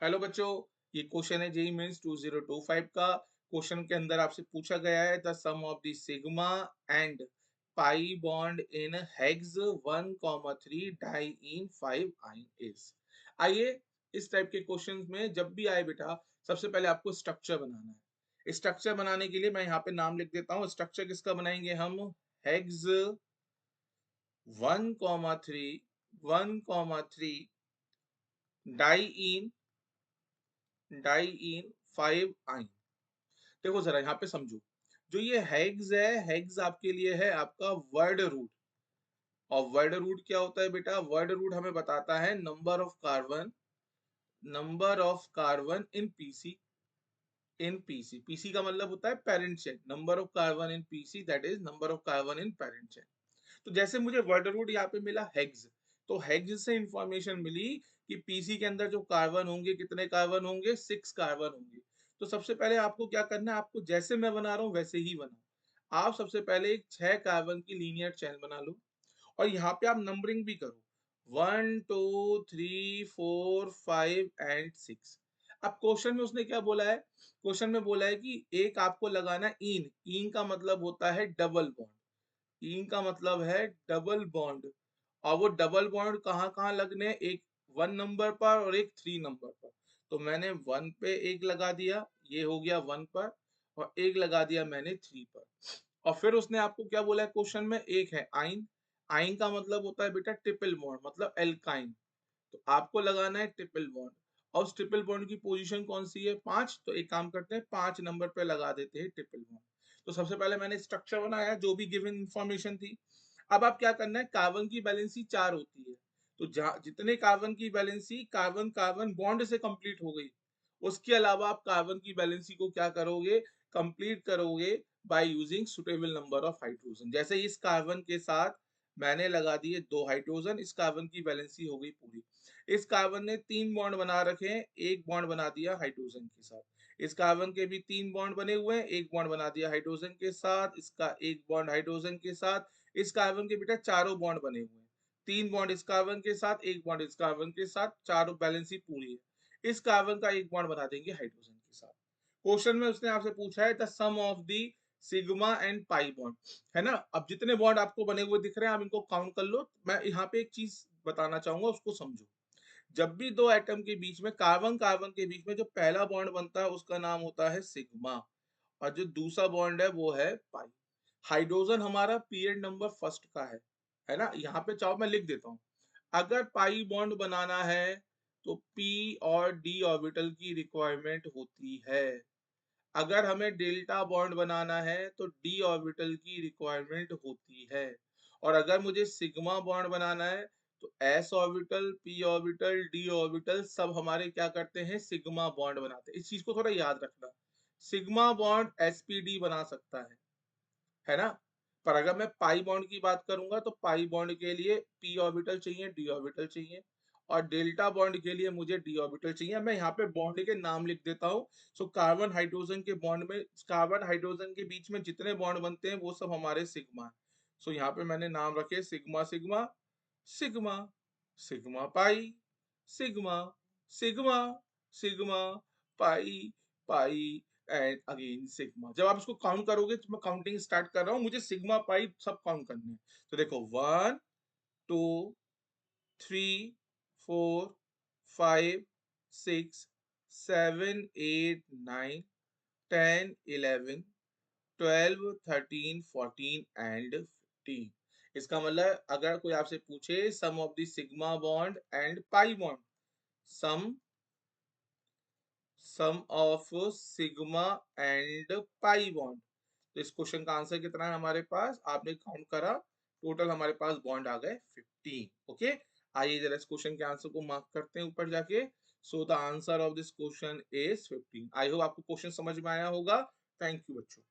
Hello बच्चों, ये question है जेईई मेंस 2025 का। क्वेश्चन के अंदर आपसे पूछा गया है the sum of the sigma and pi bond in hex 1,3 diene 5 yne is. आइए, इस टाइप के क्वेश्चंस में जब भी आए बेटा, सबसे पहले आपको स्ट्रक्चर बनाना है। स्ट्रक्चर बनाने के लिए मैं यहाँ पे नाम लिख देता हूँ। स्ट्रक्चर किसका बनाएंगे हम? हेक्स 1,3 1,3 डाइईन डाइईन 5 आइन। देखो जरा यहाँ पे समझो, जो ये हेग्स है, हेग्स आपके लिए है आपका वर्ड रूट। और वर्ड रूट क्या होता है बेटा? वर्ड रूट हमें बताता है number of carbon in PC. In PC, PC का मतलब होता है parent chain. Number of carbon in PC, that is number of carbon in parent chain. तो जैसे मुझे वर्ड रूट यहाँ पे मिला हेग्स, तो हेग्स से इंफॉर्मेशन मिली कि पीसी के अंदर जो कार्बन होंगे, कितने कार्बन होंगे? 6 कार्बन होंगे। तो सबसे पहले आपको क्या करना है? आपको जैसे मैं बना रहा हूँ वैसे ही बनाओ। आप सबसे पहले एक 6 कार्बन की लीनियर चेन बना लो और यहाँ पे आप नंबरिंग भी करो, 1 2 3 4 5 एंड 6। अब क्वेश्चन में उसने क्या बोला है? क्वेश्चन में बोला है कि एक आपको लगाना है इन। इन का मतलब होता है डबल बॉन्ड। इन का मतलब है डबल बॉन्ड। और वो डबल बॉन्ड कहाँ कहाँ लगने हैं? एक 1 नंबर पर और एक 3 नंबर पर। तो मैंने 1 पे एक लगा दिया, ये हो गया 1 पर, और एक लगा दिया मैंने 3 पर। और फिर उसने आपको क्या बोला है क्वेश्चन में? एक है आइन। आइन का मतलब होता है बेटा ट्रिपल बॉन्ड, मतलब एल्काइन। तो आपको लगाना है ट्रिपल बॉन्ड। और उस ट्रिपल बॉन्ड की पोजीशन कौन सी है? 5। तो एक काम करते हैं, 5 नंबर पे लगा देते हैं ट्रिपल बॉन्ड। तो सबसे पहले मैंने स्ट्रक्चर बनाया जो भी गिवन इंफॉर्मेशन थी। अब आप क्या करना है? कार्बन की वैलेंसी 4 होती है। तो जहां जितने कार्बन की वैलेंसी कार्बन कार्बन बॉन्ड से कंप्लीट हो गई, उसके अलावा आप कार्बन की वैलेंसी को क्या करोगे? कंप्लीट करोगे by using suitable number of hydrogen. जैसे इस कार्बन के साथ मैंने लगा दिए 2 हाइड्रोजन, इस कार्बन की वैलेंसी हो गई पूरी। इस कार्बन ने 3 बॉन्ड बना रखे हैं, एक बॉन्ड बना दिया हाइड्रोजन के साथ। इस कार्बन के भी 3 बॉन्ड बने हुए हैं, एक बॉन्ड बना दिया हाइड्रोजन के साथ, इसका एक बॉन्ड हाइड्रोजन के साथ। इस कार्बन के बेटा चारों बॉन्ड बने हुए हैं, 3 बॉन्ड इस कार्बन के साथ, एक बॉन्ड इस कार्बन के साथ, चारों बैलेंस ही पूरी है। इस कार्बन का एक बॉन्ड बना देंगे हाइड्रोजन के साथ। क्वेश्चन में उसने आपसे पूछा है the sum of the sigma and pi bond, है ना? अब जितने बॉन्ड आपको बने हुए दिख रहे हैं आप इनको काउंट कर लो। मैं यहाँ पे एक चीज बताना चाहूंगा, उसको समझो। जब भी दो एटम के बीच में, कार्बन कार्बन के बीच में जो पहला बॉन्ड बनता है उसका नाम होता है सिग्मा, और जो दूसरा बॉन्ड है वो है पाई। हाइड्रोजन हमारा पीरियड नंबर फर्स्ट का है ना? यहाँ पे चाहो मैं लिख देता हूँ। अगर पाई बॉन्ड बनाना है तो पी और डी ऑर्बिटल की रिक्वायरमेंट होती है। अगर हमें डेल्टा बॉन्ड बनाना है तो डी ऑर्बिटल की रिक्वायरमेंट होती है। और अगर मुझे सिग्मा बॉन्ड बनाना है तो S orbital, P orbital, D orbital सब हमारे क्या करते हैं? सिग्मा बॉन्ड बनाते हैं। इस चीज को थोड़ा याद रखना। सिग्मा बॉन्ड एसपीडी बना सकता है ना? पर अगर मैं पाई बॉन्ड की बात करूंगा तो पाई बॉन्ड के लिए पी ऑर्बिटल चाहिए, डी ऑर्बिटल चाहिए। और डेल्टा बॉन्ड के लिए मुझे डी ऑर्बिटल चाहिए। मैं यहाँ पे बॉन्ड के नाम लिख देता हूँ। सो कार्बन हाइड्रोजन के बॉन्ड में, कार्बन हाइड्रोजन के बीच में जितने बॉन्ड बनते हैं वो सब हमारे सिग्मा है। सो यहाँ पे मैंने नाम रखे sigma sigma sigma, sigma pi, sigma sigma sigma pi, pi and again sigma. जब आप इसको काउंट करोगे तो मैं काउंटिंग स्टार्ट कर रहा हूँ, मुझे सिग्मा पाई सब काउंट करने हैं। तो देखो 1 2 3 4 5 6 7 8 9 10 11 12 13 14 एंड 15। इसका मतलब अगर कोई आपसे पूछे sum of the sigma bond and pi bond, sum sum of sigma and pi bond, तो इस क्वेश्चन का आंसर कितना है हमारे पास? आपने काउंट करा, टोटल हमारे पास बॉन्ड आ गए 15। ओके, आइए जरा इस क्वेश्चन के आंसर को मार्क करते हैं ऊपर जाके। So the answer of this question is 15। I hope आपको क्वेश्चन समझ में आया होगा। थैंक यू बच्चों।